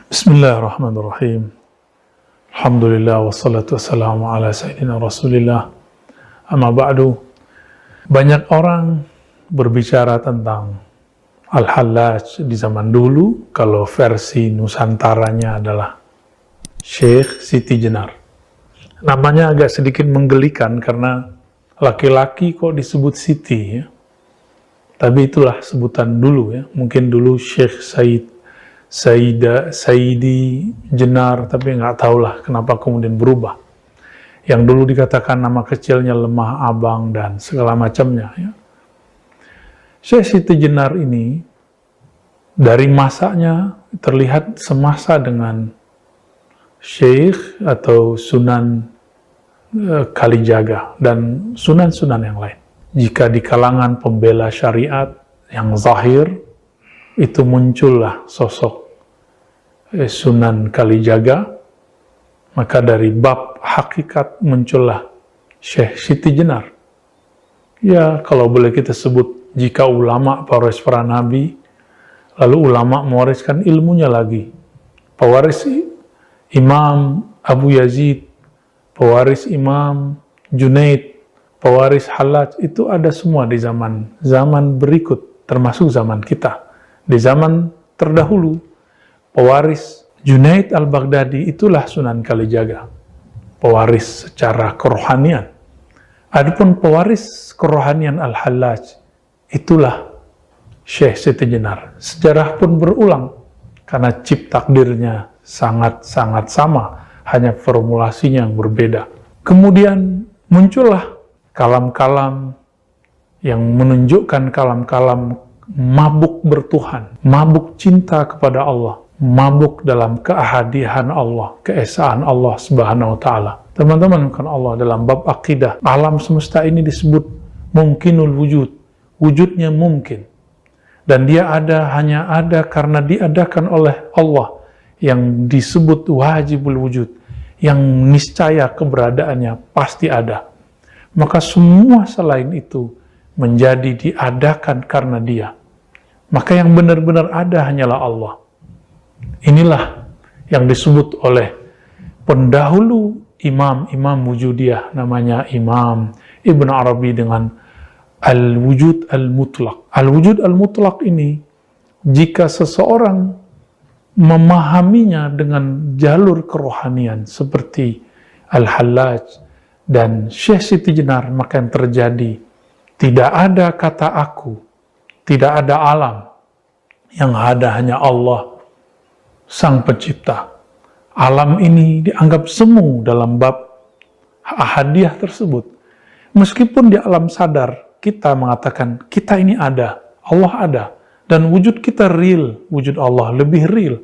Bismillahirrahmanirrahim. Alhamdulillah wassalatu wassalamu ala sayyidina Rasulillah. Amma ba'du. Banyak orang berbicara tentang Al-Hallaj di zaman dulu, kalau versi Nusantaranya adalah Syekh Siti Jenar. Namanya agak sedikit menggelikan karena laki-laki kok disebut Siti ya. Tapi itulah sebutan dulu ya. Mungkin dulu Syekh Saidi Jenar, tapi nggak tahulah kenapa kemudian berubah. Yang dulu dikatakan nama kecilnya Lemah Abang dan segala macamnya ya. Syekh Siti Jenar ini dari masanya terlihat semasa dengan Syekh atau Sunan Kalijaga dan sunan-sunan yang lain. Jika di kalangan pembela syariat yang zahir, itu muncullah sosok Sunan Kalijaga, maka dari bab hakikat muncullah Syekh Siti Jenar. Ya, kalau boleh kita sebut, jika ulama pewaris para nabi, lalu ulama mewariskan ilmunya lagi. Pewaris Imam Abu Yazid, pewaris Imam Junaid, pewaris Hallaj, itu ada semua di zaman berikut, termasuk zaman kita. Di zaman terdahulu, pewaris Junaid al-Baghdadi itulah Sunan Kalijaga, pewaris secara kerohanian. Adapun pewaris kerohanian Al-Hallaj, itulah Syekh Siti Jenar. Sejarah pun berulang, karena cip takdirnya sangat-sangat sama, hanya formulasinya yang berbeda. Kemudian muncullah kalam-kalam yang menunjukkan kalam-kalam mabuk bertuhan, mabuk cinta kepada Allah, mabuk dalam keahadian Allah, keesaan Allah Subhanahu wa Ta'ala. Teman-teman, kan Allah dalam bab akidah, alam semesta ini disebut mungkinul wujud, wujudnya mungkin, dan dia hanya ada karena diadakan oleh Allah, yang disebut wajibul wujud, yang niscaya keberadaannya pasti ada. Maka semua selain itu menjadi diadakan karena dia. Maka yang benar-benar ada hanyalah Allah. Inilah yang disebut oleh pendahulu imam wujudiyah, namanya Imam Ibn Arabi dengan Al-Wujud Al-Mutlaq. Al-Wujud Al-Mutlaq ini, jika seseorang memahaminya dengan jalur kerohanian seperti Al-Hallaj dan Syekh Siti Jenar, maka yang terjadi, tidak ada kata aku, tidak ada alam, yang ada hanya Allah, Sang Pencipta. Alam ini dianggap semu dalam bab ahadiyah tersebut. Meskipun di alam sadar, kita mengatakan, kita ini ada, Allah ada, dan wujud kita real, wujud Allah lebih real.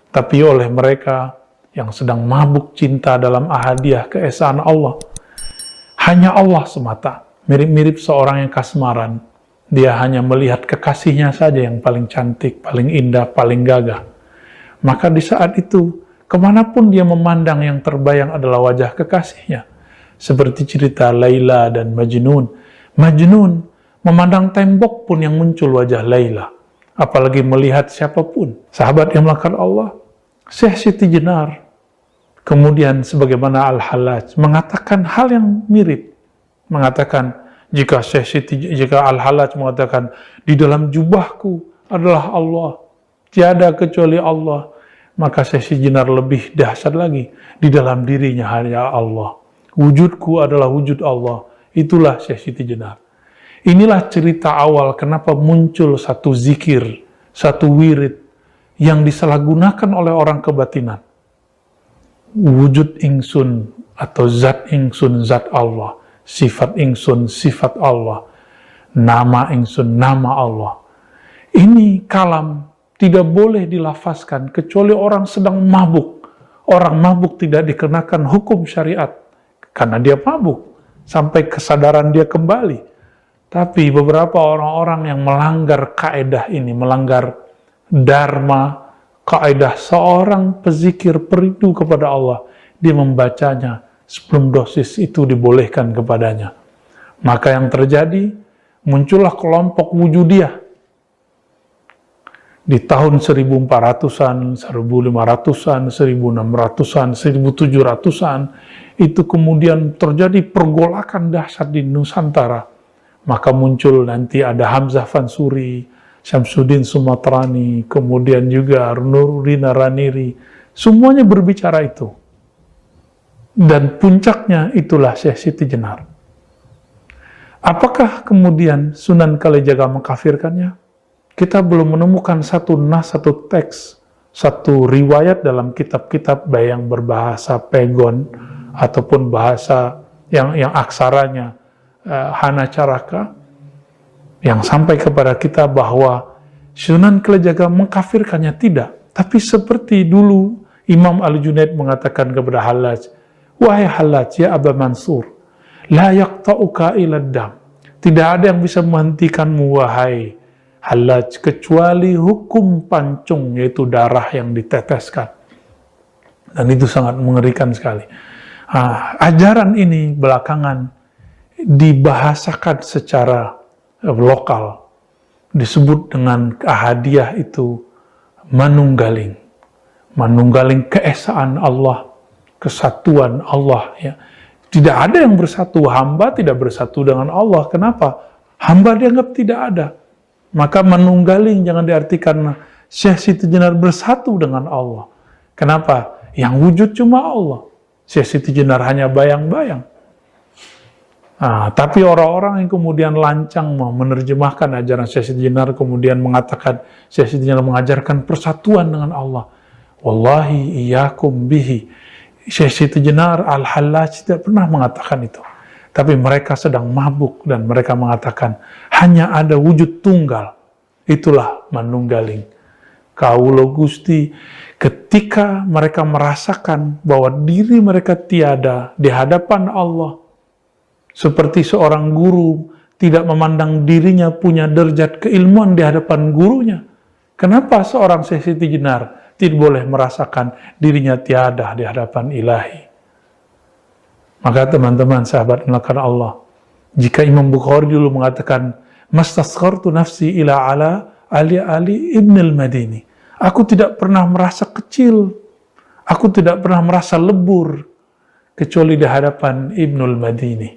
Tapi oleh mereka yang sedang mabuk cinta dalam ahadiyah keesaan Allah, hanya Allah semata. Mirip-mirip seorang yang kasmaran, dia hanya melihat kekasihnya saja yang paling cantik, paling indah, paling gagah. Maka di saat itu, kemanapun dia memandang, yang terbayang adalah wajah kekasihnya. Seperti cerita Laila dan Majnun. Majnun memandang tembok pun yang muncul wajah Laila, apalagi melihat siapapun. Sahabat yang melakukan Allah, Syekh Siti Jenar, kemudian sebagaimana Al-Hallaj, mengatakan hal yang mirip. Mengatakan, jika Al-Hallaj mengatakan, di dalam jubahku adalah Allah, tiada kecuali Allah, maka Syekh Siti Jenar lebih dahsyat lagi, di dalam dirinya hanya Allah, wujudku adalah wujud Allah. Itulah Syekh Siti Jenar. Inilah cerita awal kenapa muncul satu zikir, satu wirid yang disalahgunakan oleh orang kebatinan. Wujud ingsun atau zat ingsun zat Allah, sifat ingsun sifat Allah, nama ingsun nama Allah. Ini kalam tidak boleh dilafazkan kecuali orang sedang mabuk. Orang mabuk tidak dikenakan hukum syariat karena dia mabuk sampai kesadaran dia kembali. Tapi beberapa orang-orang yang melanggar kaedah ini, melanggar dharma, kaedah seorang pezikir perindu kepada Allah, dia membacanya sebelum dosis itu dibolehkan kepadanya. Maka yang terjadi, muncullah kelompok wujudiyah di tahun 1400-an, 1500-an, 1600-an, 1700-an, itu kemudian terjadi pergolakan dahsyat di Nusantara. Maka muncul nanti ada Hamzah Fansuri, Syamsuddin Sumatrani, kemudian juga Nuruddin Raniri, semuanya berbicara itu. Dan puncaknya itulah Syekh Siti Jenar. Apakah kemudian Sunan Kalijaga mengkafirkannya? Kita belum menemukan satu nas, satu teks, satu riwayat dalam kitab-kitab baik yang berbahasa Pegon ataupun bahasa yang aksaranya Hanacaraka yang sampai kepada kita bahwa Sunan Kalijaga mengkafirkannya. Tidak. Tapi seperti dulu Imam Al-Junaid mengatakan kepada Hallaj, "Wahai Hallaj, ya Aba Mansur, la yaqta'uka ila dam." Tidak ada yang bisa menghentikanmu, wahai Hallaj, kecuali hukum pancung, yaitu darah yang diteteskan. Dan itu sangat mengerikan sekali. Ajaran ini belakangan dibahasakan secara lokal, disebut dengan ahadiyah itu manunggaling. Manunggaling keesaan Allah, kesatuan Allah. Ya. Tidak ada yang bersatu, hamba tidak bersatu dengan Allah. Kenapa? Hamba dianggap tidak ada. Maka manunggaling jangan diartikan Syekh Siti Jenar bersatu dengan Allah. Kenapa? Yang wujud cuma Allah. Syekh Siti Jenar hanya bayang-bayang. Tapi orang-orang yang kemudian lancang menerjemahkan ajaran Syekh Siti Jenar, kemudian mengatakan Syekh Siti Jenar mengajarkan persatuan dengan Allah. Wallahi iyyakum bihi. Syekh Siti Jenar Al-Hallaj tidak pernah mengatakan itu. Tapi mereka sedang mabuk dan mereka mengatakan hanya ada wujud tunggal. Itulah manunggaling. Kaulo Gusti, ketika mereka merasakan bahwa diri mereka tiada di hadapan Allah, seperti seorang guru tidak memandang dirinya punya derajat keilmuan di hadapan gurunya. Kenapa seorang Syekh Siti Jenar tidak boleh merasakan dirinya tiada di hadapan Ilahi? Maka teman-teman sahabat melakukan Allah, jika Imam Bukhari dulu mengatakan mastasghartu nafsi ila ala Ali ibn al-Madini, aku tidak pernah merasa kecil, aku tidak pernah merasa lebur kecuali di hadapan Ibnul Madini.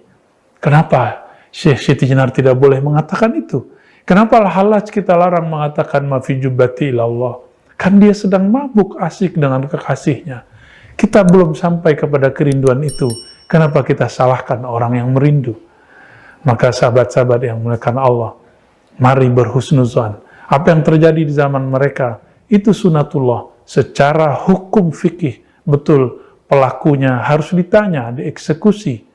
Kenapa Syekh Siti Jenar tidak boleh mengatakan itu? Kenapa Hallaj kita larang mengatakan ma fi jubbati ilallah? Kan dia sedang mabuk asik dengan kekasihnya. Kita belum sampai kepada kerinduan itu. Kenapa kita salahkan orang yang merindu? Maka sahabat-sahabat yang menekan Allah, mari berhusnuzan. Apa yang terjadi di zaman mereka, itu sunatullah. Secara hukum fikih, betul pelakunya harus ditanya, dieksekusi.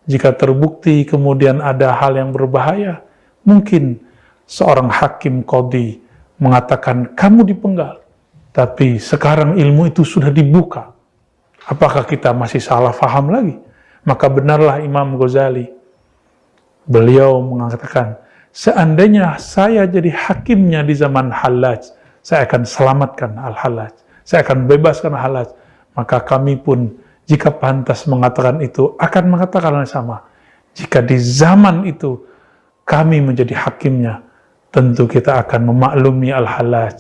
Jika terbukti kemudian ada hal yang berbahaya, mungkin seorang hakim qadhi mengatakan, kamu dipenggal. Tapi sekarang ilmu itu sudah dibuka. Apakah kita masih salah faham lagi? Maka benarlah Imam Ghazali. Beliau mengatakan, seandainya saya jadi hakimnya di zaman Hallaj, saya akan selamatkan Al-Hallaj. Saya akan bebaskan Al-Hallaj. Maka kami pun, jika pantas mengatakan itu, akan mengatakan yang sama. Jika di zaman itu, kami menjadi hakimnya, tentu kita akan memaklumi Al-Hallaj.